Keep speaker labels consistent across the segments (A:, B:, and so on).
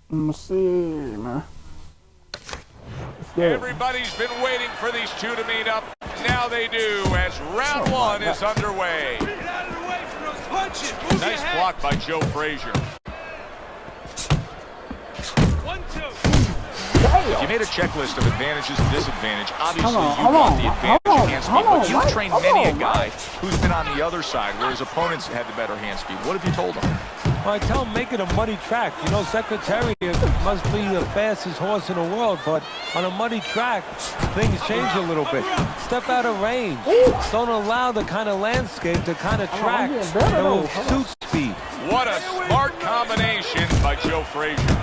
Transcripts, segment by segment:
A: Let's see, man.
B: Everybody's been waiting for these two to meet up. Now they do as round one is underway. Nice block by Joe Frazier. If you made a checklist of advantages and disadvantages, obviously you want the advantage hand speed, but you've trained many a guy who's been on the other side where his opponents had the better hand speed. What have you told him?
C: Well, I tell him make it a muddy track. You know, Secretariat must be the fastest horse in the world, but on a muddy track, things change a little bit. Step out of range. Don't allow the kind of landscape, the kind of track that will suit speed.
B: What a smart combination by Joe Frazier.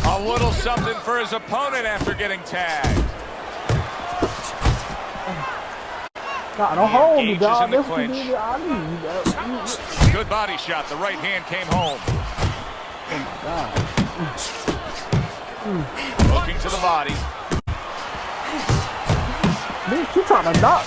B: A little something for his opponent after getting tagged.
A: God, don't hold me, dog.
B: This good body shot. The right hand came home. Looking to the body.
A: Bitch, you trying to knock?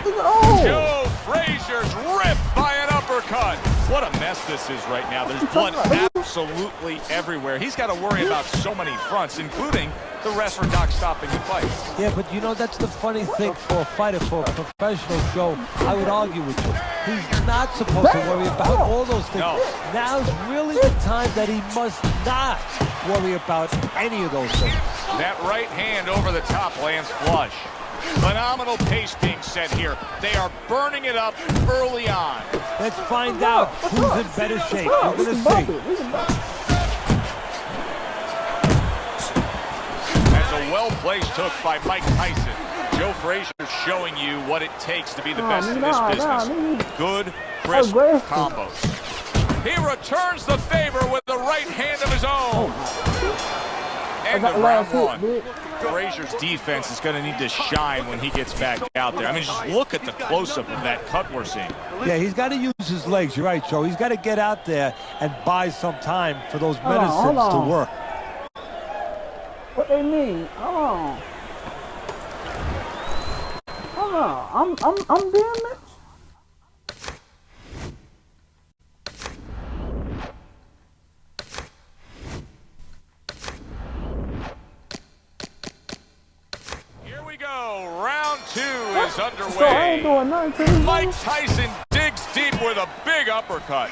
A: Oh.
B: Joe Frazier's ripped by an uppercut. What a mess this is right now. There's blood absolutely everywhere. He's got to worry about so many fronts, including the ref or doc stopping the fight.
C: Yeah, but you know, that's the funny thing for a fighter, for a professional show. I would argue with you. He's not supposed to worry about all those things.
B: No.
C: Now's really the time that he must not worry about any of those things.
B: That right hand over the top lands flush. Phenomenal pace being set here. They are burning it up early on.
C: Let's find out who's in better shape. We're going to see.
B: That's a well-placed hook by Mike Tyson. Joe Frazier showing you what it takes to be the best in this business. Good, crisp combos. He returns the favor with the right hand of his own. End of round one. Frazier's defense is going to need to shine when he gets back out there. I mean, just look at the close-up of that cut we're seeing.
C: Yeah, he's got to use his legs. You're right, Joe. He's got to get out there and buy some time for those medicines to work.
A: What they mean? Hold on. I'm doing this.
B: Round two is underway.
A: So I ain't doing nothing.
B: Mike Tyson digs deep with a big uppercut.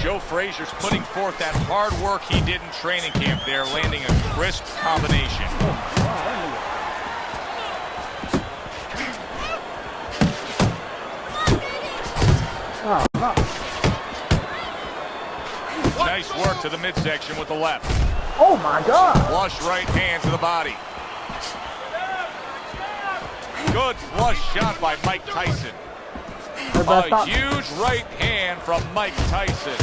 B: Joe Frazier's putting forth that hard work he did in training camp there, landing a crisp combination. Nice work to the midsection with the left.
A: Oh my God.
B: Flush right hand to the body. Good flush shot by Mike Tyson. A huge right hand from Mike Tyson.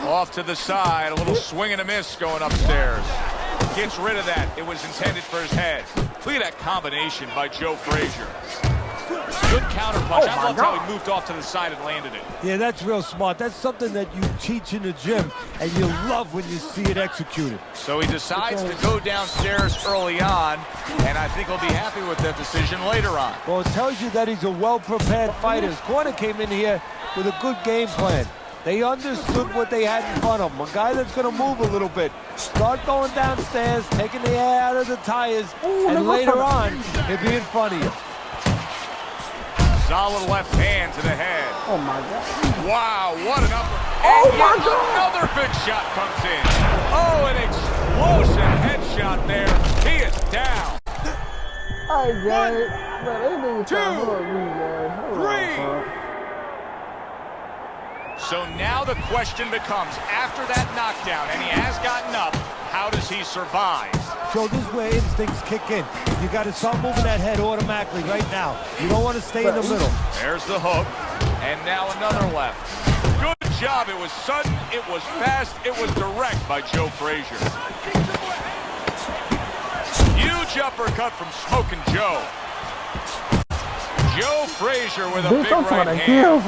B: Off to the side, a little swing and a miss going upstairs. Gets rid of that. It was intended for his head. Look at that combination by Joe Frazier. Good counter punch. I loved how he moved off to the side and landed it.
C: Yeah, that's real smart. That's something that you teach in the gym, and you love when you see it executed.
B: So he decides to go downstairs early on, and I think he'll be happy with that decision later on.
C: Well, it tells you that he's a well-prepared fighter. His corner came in here with a good game plan. They understood what they had in front of them. A guy that's going to move a little bit. Start going downstairs, taking the air out of the tires, and later on, he'll be in front of you.
B: Solid left hand to the head.
A: Oh my God.
B: Wow, what an upper. And yet another big shot comes in. Oh, an explosive headshot there. He is down.
A: Hey, Jay.
B: 1, 2, 3. So now the question becomes, after that knockdown, and he has gotten up, how does he survive?
C: So this is where instincts kick in. You got to start moving that head automatically right now. You don't want to stay in the middle.
B: There's the hook, and now another left. Good job. It was sudden, it was fast, it was direct by Joe Frazier. Huge uppercut from Smokin' Joe. Joe Frazier with a big right hand.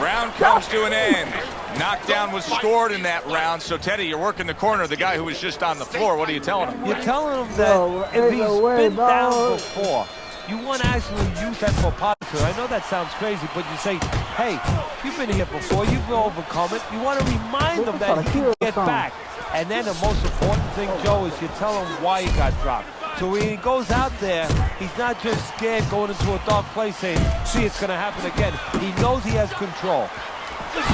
B: Round comes to an end. Knockdown was scored in that round, so Teddy, you're working the corner of the guy who was just on the floor. What are you telling him?
C: You're telling him that if he's been down before, you want to actually use that for positive. I know that sounds crazy, but you say, hey, you've been here before, you've overcome it. You want to remind him that he can get back. And then the most important thing, Joe, is you tell him why he got dropped. So when he goes out there, he's not just scared going into a dark place saying, see, it's going to happen again. He knows he has control.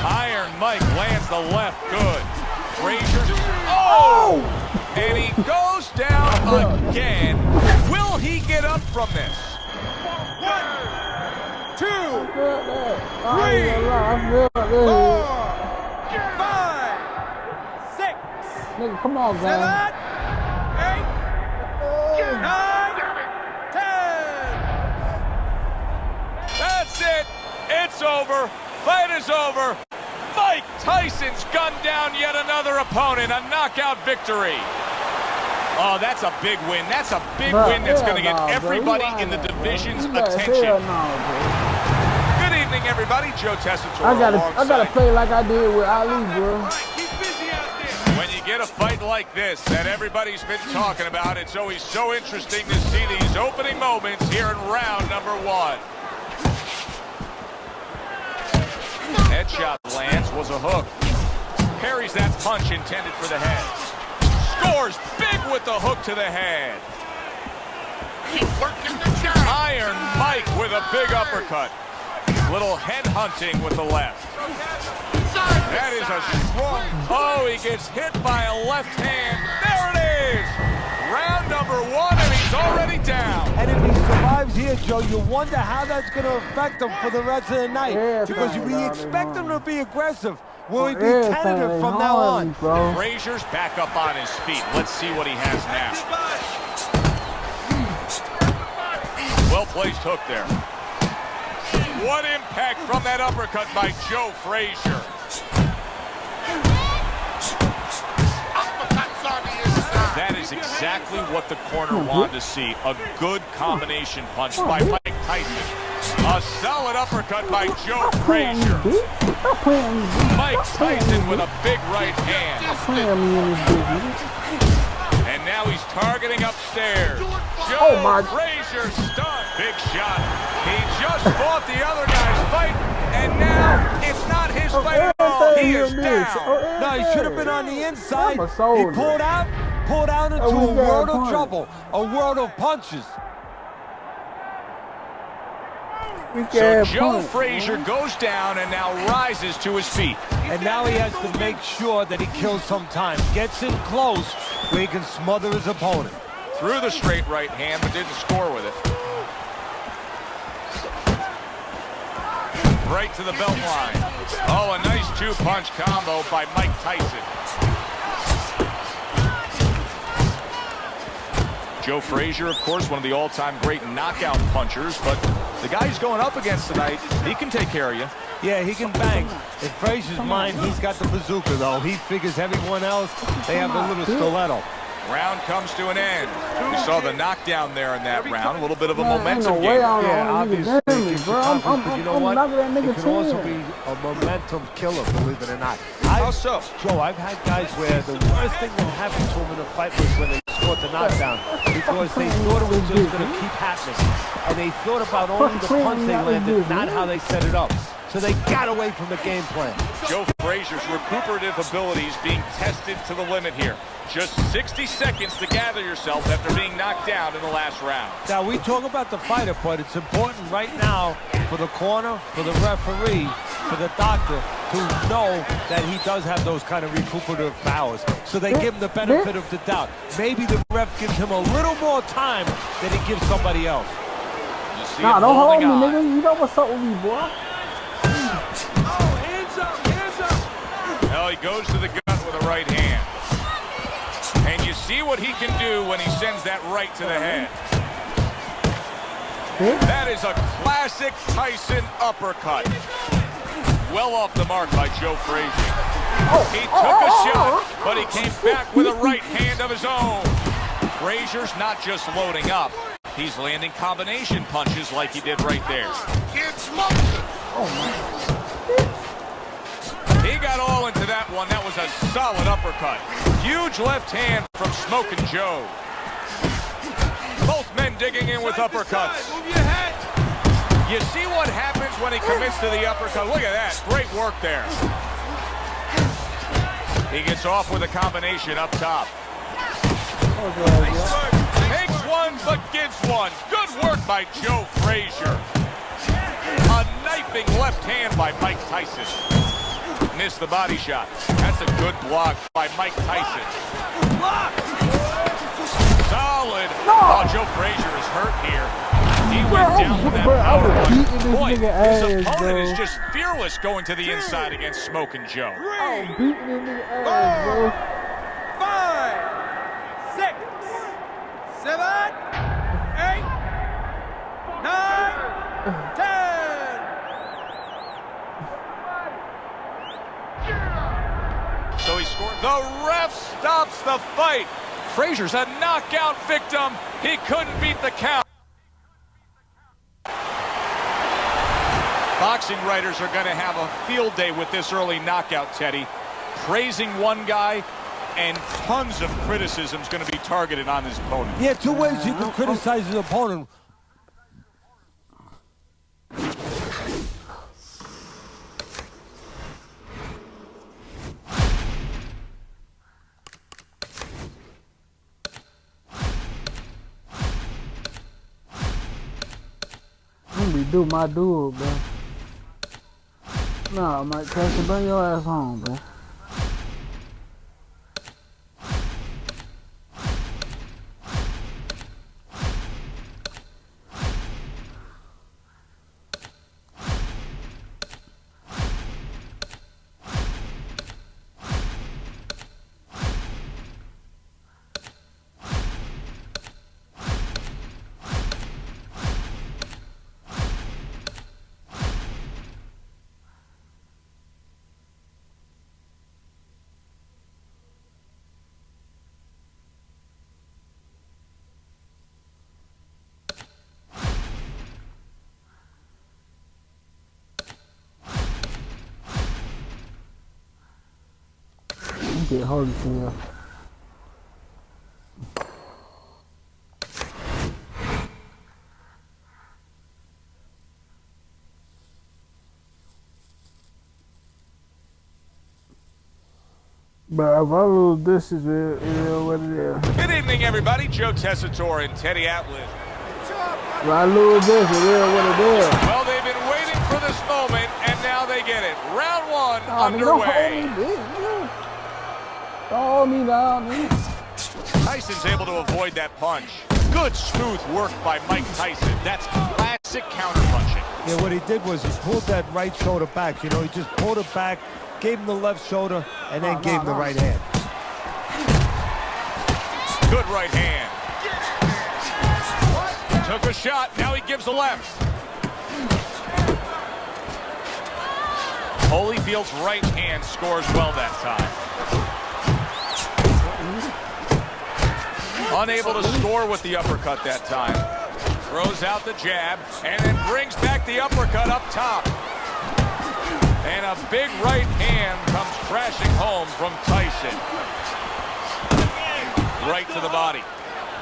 B: Iron Mike lands the left. Good. Frazier. Oh! And he goes down again. Will he get up from this?
D: 1, 2, 3, 4, 5, 6,
A: Nigga, come on,
D: 7,
A: man.
D: 8, 9, 10.
B: That's it. It's over. Fight is over. Mike Tyson's gunned down yet another opponent. A knockout victory. Oh, that's a big win. That's a big win that's going to get everybody in the division's attention. Good evening, everybody. Joe Tessitore
A: I gotta play like I did with Ali, bro.
B: When you get a fight like this that everybody's been talking about, it's always so interesting to see these opening moments here in round number 1. Headshot lands, was a hook. Parries that punch intended for the head. Scores big with the hook to the head. Iron Mike with a big uppercut. Little head hunting with the left. That is a strong... Oh, he gets hit by a left hand. There it is. Round number 1, and he's already down.
C: And if he survives here, Joe, you wonder how that's going to affect him for the rest of the night. Because we expect him to be aggressive. Will he be tentative from now on?
B: Frazier's back up on his feet. Let's see what he has now. Well-placed hook there. What impact from that uppercut by Joe Frazier. That is exactly what the corner wanted to see. A good combination punch by Mike Tyson. A solid uppercut by Joe Frazier. Mike Tyson with a big right hand. And now he's targeting upstairs. Joe Frazier stunned. Big shot. He just fought the other guy's fight, and now it's not his fight at all. He is down.
C: No, he should have been on the inside. He pulled out into a world of trouble, a world of punches.
B: So Joe Frazier goes down and now rises to his feet.
C: And now he has to make sure that he kills some time. Gets in close where he can smother his opponent.
B: Threw the straight right hand, but didn't score with it. Right to the belt line. Oh, a nice two-punch combo by Mike Tyson. Joe Frazier, of course, one of the all-time great knockout punchers, but the guy he's going up against tonight, he can take care of you.
C: Yeah, he can bang. In Frazier's mind, he's got the bazooka, though. He figures everyone else, they have a little stiletto.
B: Round comes to an end. We saw the knockdown there in that round. A little bit of a momentum game.
C: Yeah, obviously, you know what? It can also be a momentum killer, believe it or not.
B: How so?
C: Joe, I've had guys where the worst thing that happened to them in a fight was when they scored the knockdown because they thought it was just going to keep happening. And they thought about only the punch they landed, not how they set it up. So they got away from the game plan.
B: Joe Frazier's recuperative abilities being tested to the limit here. Just 60 seconds to gather yourself after being knocked down in the last round.
C: Now, we talk about the fighter, but it's important right now for the corner, for the referee, for the doctor to know that he does have those kind of recuperative powers. So they give him the benefit of the doubt. Maybe the ref gives him a little more time than he gives somebody else.
B: You see
A: Nah, don't hold me,
B: on.
A: nigga. You know what's up with me, boy.
D: Hands up, hands up.
B: Well, he goes to the gut with a right hand. And you see what he can do when he sends that right to the head. That is a classic Tyson uppercut. Well off the mark by Joe Frazier. He took a shot, but he came back with a right hand of his own. Frazier's not just loading up. He's landing combination punches like he did right there. He got all one. That was a solid uppercut. Huge left hand from Smokin' Joe. Both men digging in with uppercuts.
D: Move your head.
B: You see what happens when he commits to the uppercut. Look at that. Great work there. He gets off with a combination up top. Takes one, but gives one. Good work by Joe Frazier. A knifing left hand by Mike Tyson. Missed the body shot. That's a good block by Mike Tyson. Solid. Oh, Joe Frazier is hurt here. He went down with that power punch. Boy, his opponent is just fearless going to the inside against Smokin' Joe.
D: 3, 4, 5, 6, 7, 8, 9, 10.
B: So he scored. The ref stops the fight. Frazier's a knockout victim. He couldn't beat the count. Boxing writers are going to have a field day with this early knockout, Teddy. Praising one guy and tons of criticism is going to be targeted on his opponent.
C: Yeah, two ways you can criticize his opponent.
A: Do my dude, bro. Nah, Mike Tyson, bring your ass home, bro. Get Holyfield. But if I lose this, is it what it is.
B: Good evening, everybody. Joe Tessitore and Teddy Atlas.
A: If I lose this, it is what it is.
B: Well, they've been waiting for this moment, and now they get it. Round one
A: Don't
B: underway.
A: hold me, bitch. Don't hold me down, man.
B: Tyson's able to avoid that punch. Good smooth work by Mike Tyson. That's classic counter-punching.
C: Yeah, what he did was he pulled that right shoulder back. You know, he just pulled it back, gave him the left shoulder, and then gave him the right hand.
B: Good right hand. Took a shot, now he gives a left. Holyfield's right hand scores well that time. Unable to score with the uppercut that time. Throws out the jab, and then brings back the uppercut up top. And a big right hand comes crashing home from Tyson. Right to the body.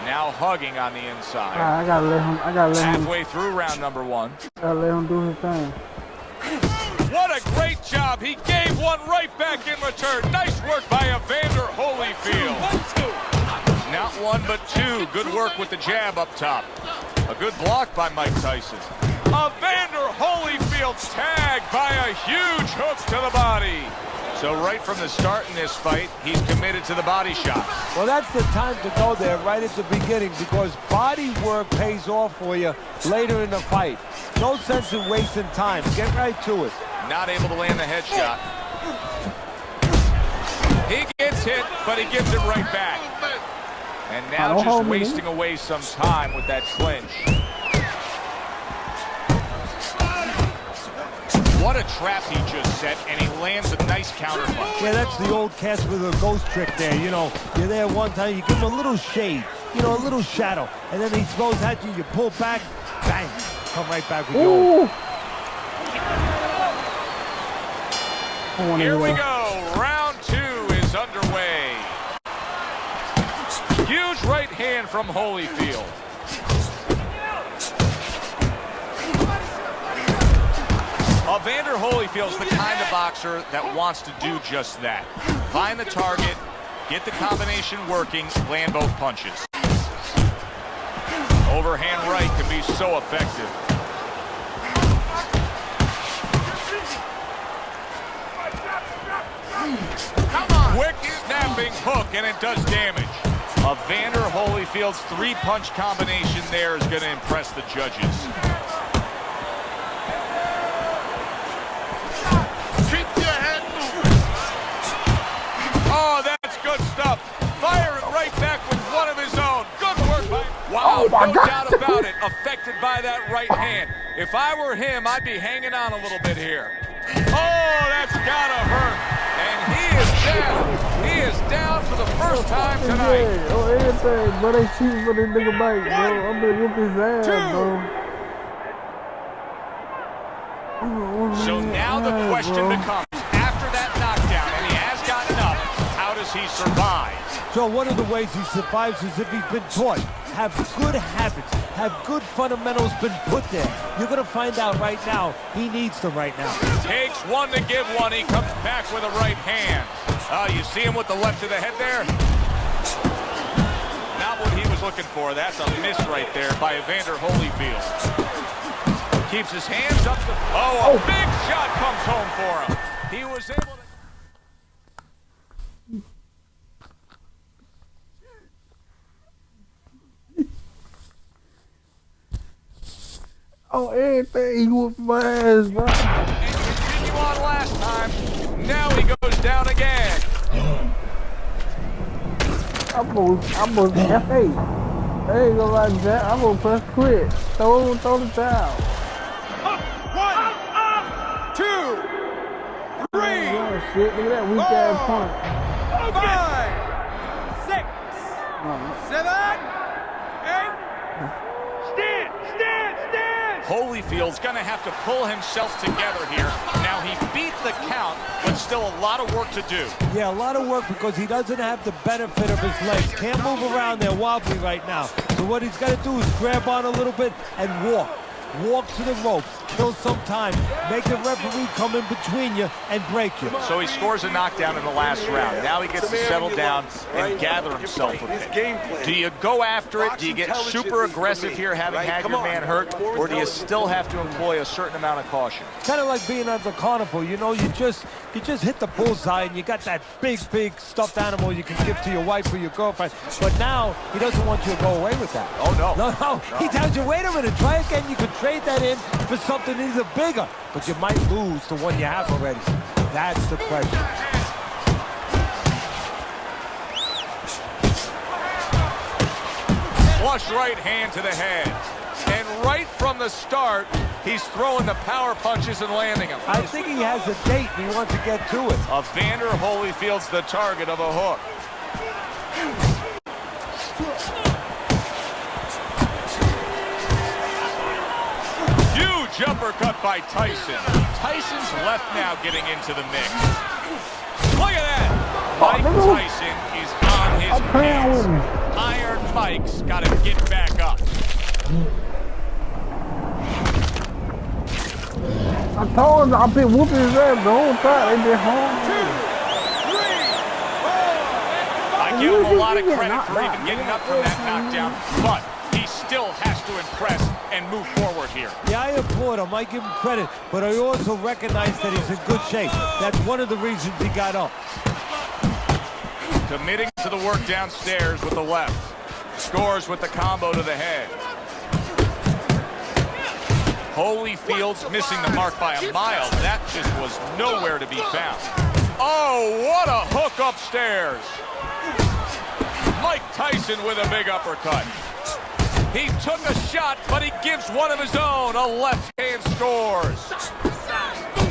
B: Now hugging on the inside.
A: I gotta let him.
B: Halfway through round number one.
A: Gotta let him do his thing.
B: What a great job. He gave one right back in return. Nice work by Evander Holyfield. Not one, but two. Good work with the jab up top. A good block by Mike Tyson. Evander Holyfield's tagged by a huge hook to the body. So right from the start in this fight, he's committed to the body shots.
C: Well, that's the time to go there right at the beginning because body work pays off for you later in the fight. No sense in wasting time. Get right to it.
B: Not able to land the headshot. He gets hit, but he gives it right back. And now just wasting away some time with that clinch. What a trap he just set, and he lands a nice counter punch.
C: Yeah, that's the old Casper the Ghost trick there. You know, you're there one time, you give him a little shade, you know, a little shadow, and then he throws at you, you pull back, bang, come right back with you.
B: Here we go, round two Huge right hand from Holyfield. Evander Holyfield's the kind of boxer that wants to do just that. Find the target, get the combination working, land both punches. Overhand right can be so effective. Quick snapping hook, and it does damage. Evander Holyfield's three-punch combination there is going to impress the judges.
D: Keep your head moving.
B: Oh, that's good stuff. Firing right back with one of his own. Good work by... Wow,
A: Oh, my
B: no
A: God.
B: doubt about it. Affected by that right hand. If I were him, I'd be hanging on a little bit here. Oh, that's gotta hurt. And he is down. He is down for the first time tonight.
A: Yeah, oh, everything, bro. They cheating for this nigga bite, bro. I'm gonna whoop his ass, bro.
B: So now the question becomes, after that knockdown, and he has gotten up, how does he survive?
C: So one of the ways he survives is if he's been taught. Have good habits, have good fundamentals been put there. You're gonna find out right now, he needs them right now.
B: Takes one to give one. He comes back with a right hand. You see him with the left to the head there? Not what he was looking for. That's a miss right there by Evander Holyfield. Keeps his hands up. Oh, a big shot comes home for him. He was able to...
A: Oh, everything, he whooped my ass, bro.
B: And continue on last time. Now he goes down again.
A: I'm gonna F8. I ain't gonna lie, Jack. I'm gonna press quit. Throw the towel.
D: 1, 2, 3,
A: Oh, shit, look at that weak ass punch.
D: 5, 6, 7, 8. Stand, stand, stand.
B: Holyfield's going to have to pull himself together here. Now, he beat the count, but still a lot of work to do.
C: Yeah, a lot of work because he doesn't have the benefit of his legs. Can't move around there wobbly right now. So what he's got to do is grab on a little bit and walk. Walk to the ropes, kill some time, make the referee come in between you and break you.
B: So he scores a knockdown in the last round. Now he gets to settle down and gather himself a bit. Do you go after it? Do you get super aggressive here, having had your man hurt? Or do you still have to employ a certain amount of caution?
C: Kind of like being at the carnival, you know, you just hit the bullseye and you got that big stuffed animal you can give to your wife or your girlfriend. But now, he doesn't want you to go away with that.
B: Oh, no.
C: No. He tells you, wait a minute, try again. You can trade that in for something even bigger. But you might lose the one you have already. That's the question.
B: Flush right hand to the head. And right from the start, he's throwing the power punches and landing them.
C: I think he has a date and he wants to get to it.
B: Evander Holyfield's the target of a hook. Huge uppercut by Tyson. Tyson's left now getting into the mix. Look at that. Mike Tyson is on his hands. Iron Mike's got to get back up.
A: I told him I've been whooping his ass the whole time. They been home.
D: 2, 3, 4.
B: I give him a lot of credit for even getting up from that knockdown, but he still has to impress and move forward here.
C: Yeah, I applaud him. I give him credit, but I also recognize that he's in good shape. That's one of the reasons he got up.
B: Committing to the work downstairs with the left. Scores with the combo to the head. Holyfield's missing the mark by a mile. That just was nowhere to be found. Oh, what a hook upstairs. Mike Tyson with a big uppercut. He took a shot, but he gives one of his own. A left hand scores.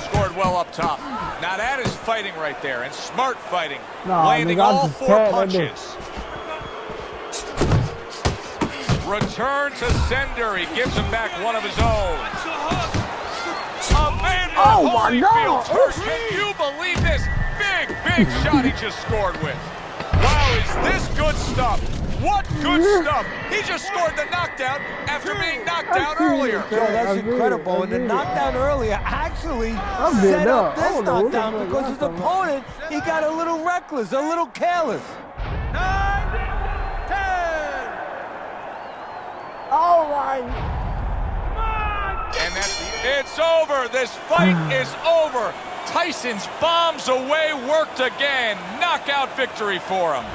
B: Scored well up top. Now that is fighting right there, and smart fighting. Landing all four punches. Return to sender. He gives him back one of his own. Evander Holyfield. Can you believe this? Big shot he just scored with. Wow, is this good stuff? What good stuff. He just scored the knockdown after being knocked down earlier.
C: Yo, that's incredible. And the knockdown earlier actually set up this knockdown because his opponent, he got a little reckless, a little careless.
D: 9, 10.
A: Oh my.
B: And it's over. This fight is over. Tyson's bombs away worked again. Knockout victory for him.